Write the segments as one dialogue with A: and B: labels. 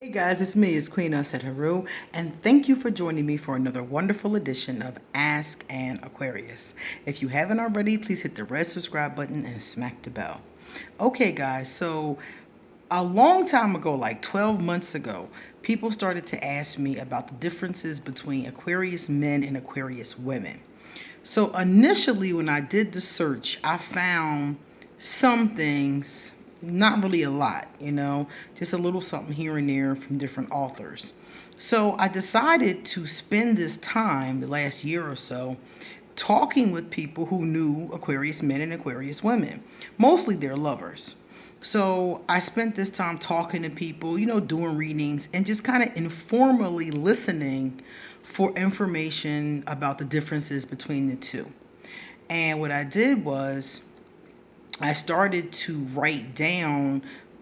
A: Hey guys, it's Queen Aset Haru, and thank you for joining me for another wonderful edition of Ask an Aquarius. If you haven't already, please hit the red subscribe button and smack the bell. Okay guys, so a long time ago, like 12 months ago, people started to ask me about the differences between Aquarius men and Aquarius women. So initially, when I did the search, I found some things, not really a lot, just a little something here and there from different authors. So I decided to spend this time, the last year or so, talking with people who knew Aquarius men and Aquarius women, mostly their lovers. So I spent this time talking to people, doing readings and just kind of informally listening for information about the differences between the two. And what I did was I started to write down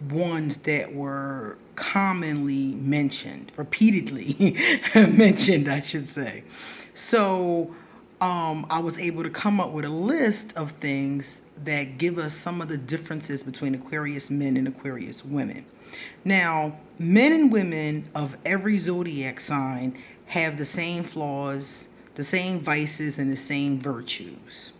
A: ones that were commonly mentioned, repeatedly mentioned, I should say. So I was able to come up with a list of things that give us some of the differences between Aquarius men and Aquarius women. Now, men and women of every zodiac sign have the same flaws, the same vices, and the same virtues.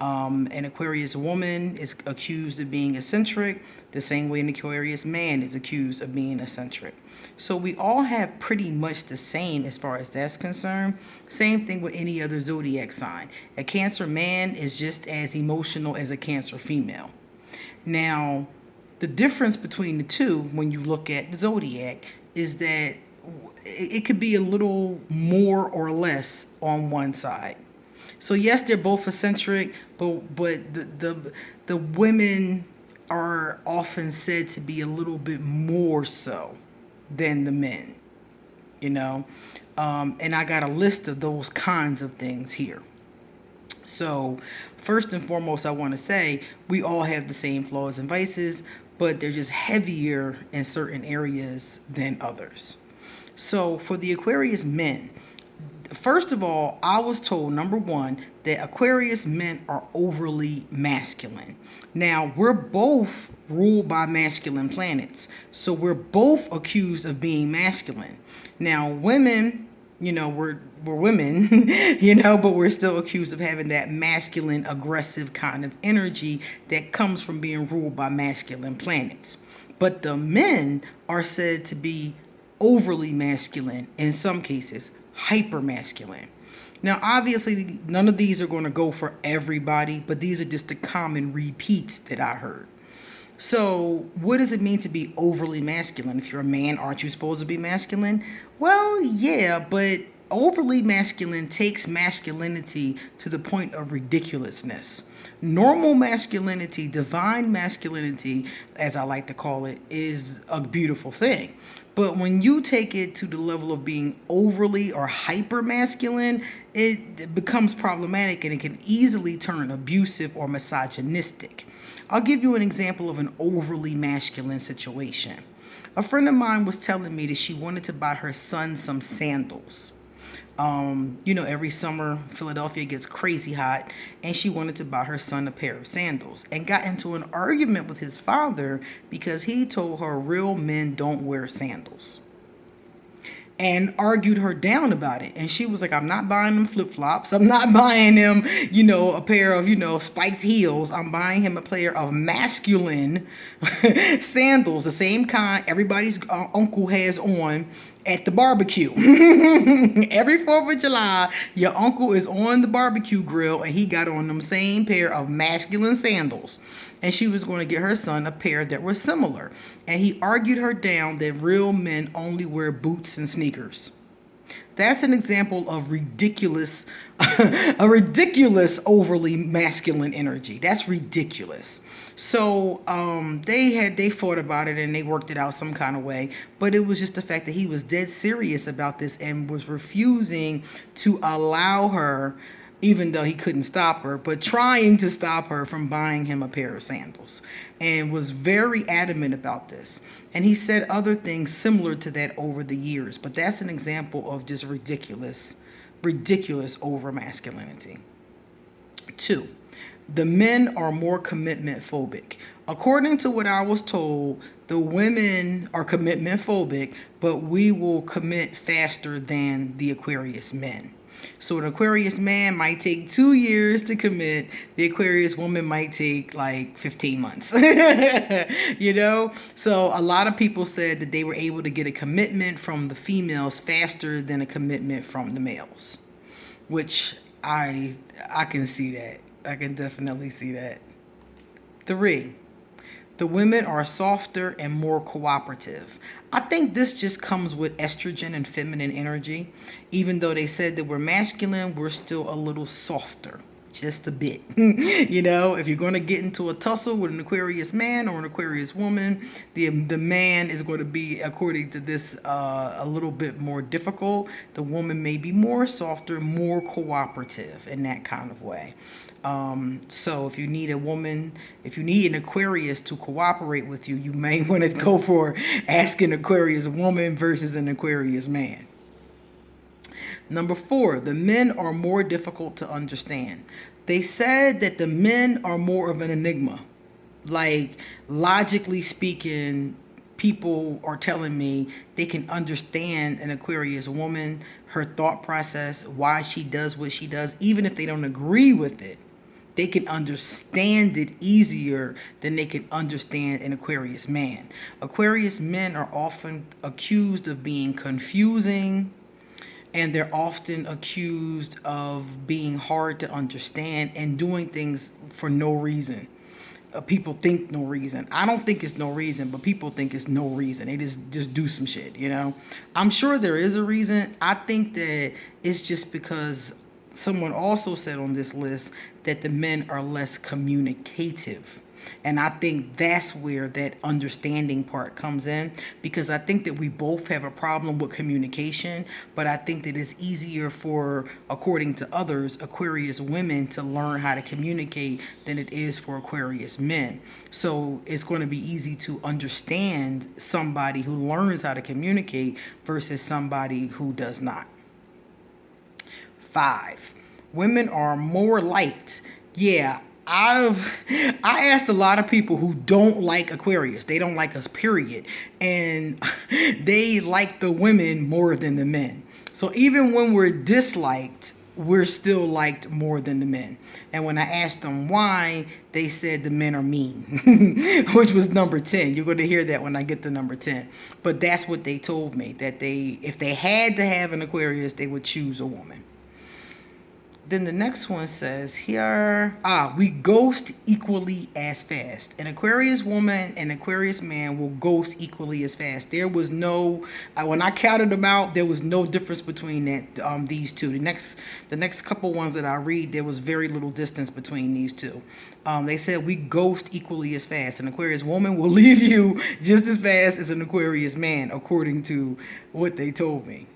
A: An Aquarius woman is accused of being eccentric, the same way an Aquarius man is accused of being eccentric. So we all have pretty much the same as far as that's concerned. Same thing with any other zodiac sign. A Cancer man is just as emotional as a Cancer female. Now, the difference between the two, when you look at the zodiac, is that it could be a little more or less on one side. So yes, they're both eccentric, but the women are often said to be a little bit more so than the men, and I got a list of those kinds of things here. So first and foremost, I want to say we all have the same flaws and vices, but they're just heavier in certain areas than others. So for the Aquarius men, first of all, I was told, number one, that Aquarius men are overly masculine. Now, we're both ruled by masculine planets, so we're both accused of being masculine. Now, women, we're women, but we're still accused of having that masculine, aggressive kind of energy that comes from being ruled by masculine planets. But the men are said to be overly masculine in some cases, hyper masculine. Now, obviously, none of these are going to go for everybody, but these are just the common repeats that I heard. So, what does it mean to be overly masculine? If you're a man, aren't you supposed to be masculine? Well, yeah, but overly masculine takes masculinity to the point of ridiculousness. Normal masculinity, divine masculinity, as I like to call it, is a beautiful thing. But when you take it to the level of being overly or hyper masculine, it becomes problematic and it can easily turn abusive or misogynistic. I'll give you an example of an overly masculine situation. A friend of mine was telling me that she wanted to buy her son some sandals. Every summer Philadelphia gets crazy hot, and she wanted to buy her son a pair of sandals and got into an argument with his father because he told her real men don't wear sandals, and argued her down about it. And she was like, I'm not buying him flip-flops. I'm not buying him, a pair of, spiked heels. I'm buying him a pair of masculine sandals, the same kind everybody's uncle has on at the barbecue. Every 4th of July, your uncle is on the barbecue grill and he got on them same pair of masculine sandals. And she was going to get her son a pair that were similar. And he argued her down that real men only wear boots and sneakers. That's an example of ridiculous, a ridiculous overly masculine energy. That's ridiculous. So they fought about it and they worked it out some kind of way. But it was just the fact that he was dead serious about this and was refusing to allow her, even though he couldn't stop her, but trying to stop her from buying him a pair of sandals, and was very adamant about this. And he said other things similar to that over the years, but that's an example of just ridiculous over masculinity. 2, the men are more commitment phobic. According to what I was told, The women are commitment phobic, but we will commit faster than the Aquarius men. So an Aquarius man might take 2 years to commit. The Aquarius woman might take like 15 months. You know? So a lot of people said that they were able to get a commitment from the females faster than a commitment from the males. Which I can see that. I can definitely see that. 3. The women are softer and more cooperative. I think this just comes with estrogen and feminine energy. Even though they said that we're masculine, we're still a little softer. Just a bit. You know, if you're going to get into a tussle with an Aquarius man or an Aquarius woman, the man is going to be, according to this, a little bit more difficult. The woman may be more softer, more cooperative in that kind of way. So if you need a woman, if you need an Aquarius to cooperate with you, you may want to go for asking an Aquarius woman versus an Aquarius man. Number 4, the men are more difficult to understand. They said that the men are more of an enigma. Like, logically speaking, people are telling me they can understand an Aquarius woman, her thought process, why she does what she does, even if they don't agree with it. They can understand it easier than they can understand an Aquarius man. Aquarius men are often accused of being confusing, and they're often accused of being hard to understand and doing things for no reason. People think no reason. I don't think it's no reason, but people think it's no reason. They just do some shit, you know? I'm sure there is a reason. I think that it's just because someone also said on this list that the men are less communicative. And I think that's where that understanding part comes in, because I think that we both have a problem with communication, but I think that it's easier for, according to others, Aquarius women to learn how to communicate than it is for Aquarius men. So it's going to be easy to understand somebody who learns how to communicate versus somebody who does not. 5. Women are more liked. Yeah, I asked a lot of people who don't like Aquarius. They don't like us, period. And they like the women more than the men. So even when we're disliked, we're still liked more than the men. And when I asked them why, they said the men are mean, which was number 10. You're going to hear that when I get to number 10. But that's what they told me, that if they had to have an Aquarius, they would choose a woman. Then the next one says here, we ghost equally as fast. An Aquarius woman and Aquarius man will ghost equally as fast. There was no, when I counted them out, there was no difference between that these two. The next couple ones that I read, there was very little distance between these two. They said we ghost equally as fast. An Aquarius woman will leave you just as fast as an Aquarius man, according to what they told me.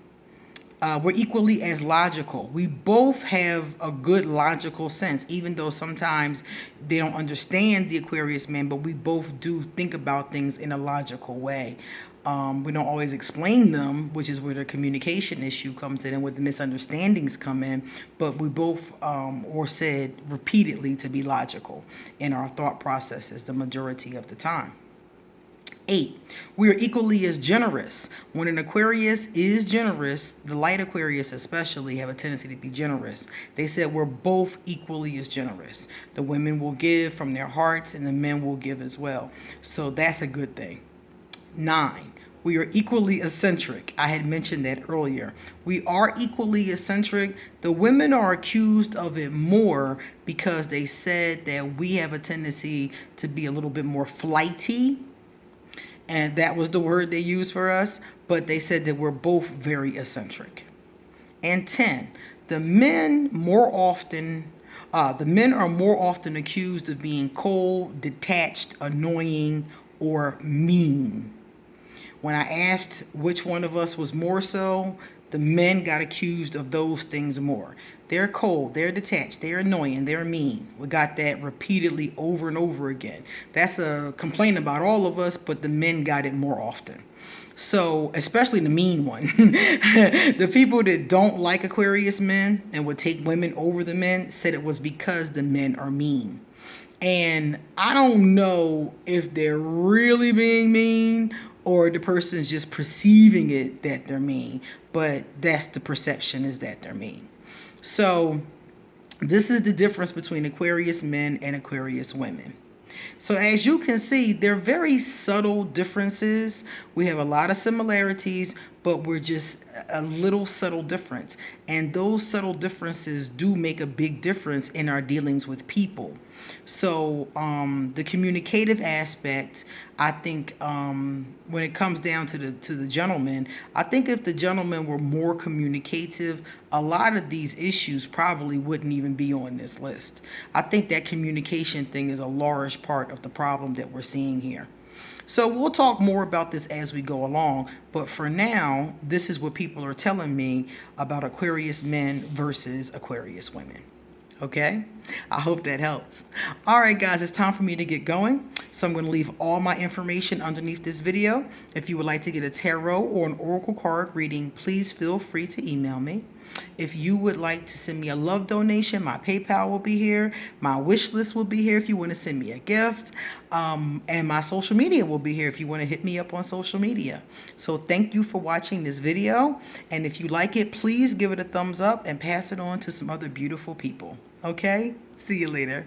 A: We're equally as logical. We both have a good logical sense, even though sometimes they don't understand the Aquarius man, but we both do think about things in a logical way. We don't always explain them, which is where the communication issue comes in and where the misunderstandings come in, but we both were said repeatedly to be logical in our thought processes the majority of the time. 8, we are equally as generous. When an Aquarius is generous, the light Aquarius especially have a tendency to be generous. They said we're both equally as generous. The women will give from their hearts and the men will give as well. So that's a good thing. 9, we are equally eccentric. I had mentioned that earlier. We are equally eccentric. The women are accused of it more because they said that we have a tendency to be a little bit more flighty. And that was the word they used for us. But they said that we're both very eccentric. And 10, the men are more often accused of being cold, detached, annoying, or mean. When I asked which one of us was more so, the men got accused of those things more. They're cold, they're detached, they're annoying, they're mean. We got that repeatedly over and over again. That's a complaint about all of us, but the men got it more often. So, especially the mean one. The people that don't like Aquarius men and would take women over the men said it was because the men are mean. And I don't know if they're really being mean or the person's just perceiving it that they're mean, but that's the perception, is that they're mean. So this is the difference between Aquarius men and Aquarius women. So as you can see, they're very subtle differences. We have a lot of similarities, but we're just a little subtle difference. And those subtle differences do make a big difference in our dealings with people. So the communicative aspect, I think, when it comes down to the gentleman, I think if the gentleman were more communicative, a lot of these issues probably wouldn't even be on this list. I think that communication thing is a large part of the problem that we're seeing here. So we'll talk more about this as we go along, but for now, this is what people are telling me about Aquarius men versus Aquarius women. Okay? I hope that helps. All right, guys, it's time for me to get going. So I'm going to leave all my information underneath this video. If you would like to get a tarot or an oracle card reading, please feel free to email me. If you would like to send me a love donation, my PayPal will be here. My wish list will be here if you want to send me a gift. And my social media will be here if you want to hit me up on social media. So thank you for watching this video. And if you like it, please give it a thumbs up and pass it on to some other beautiful people. Okay? See you later.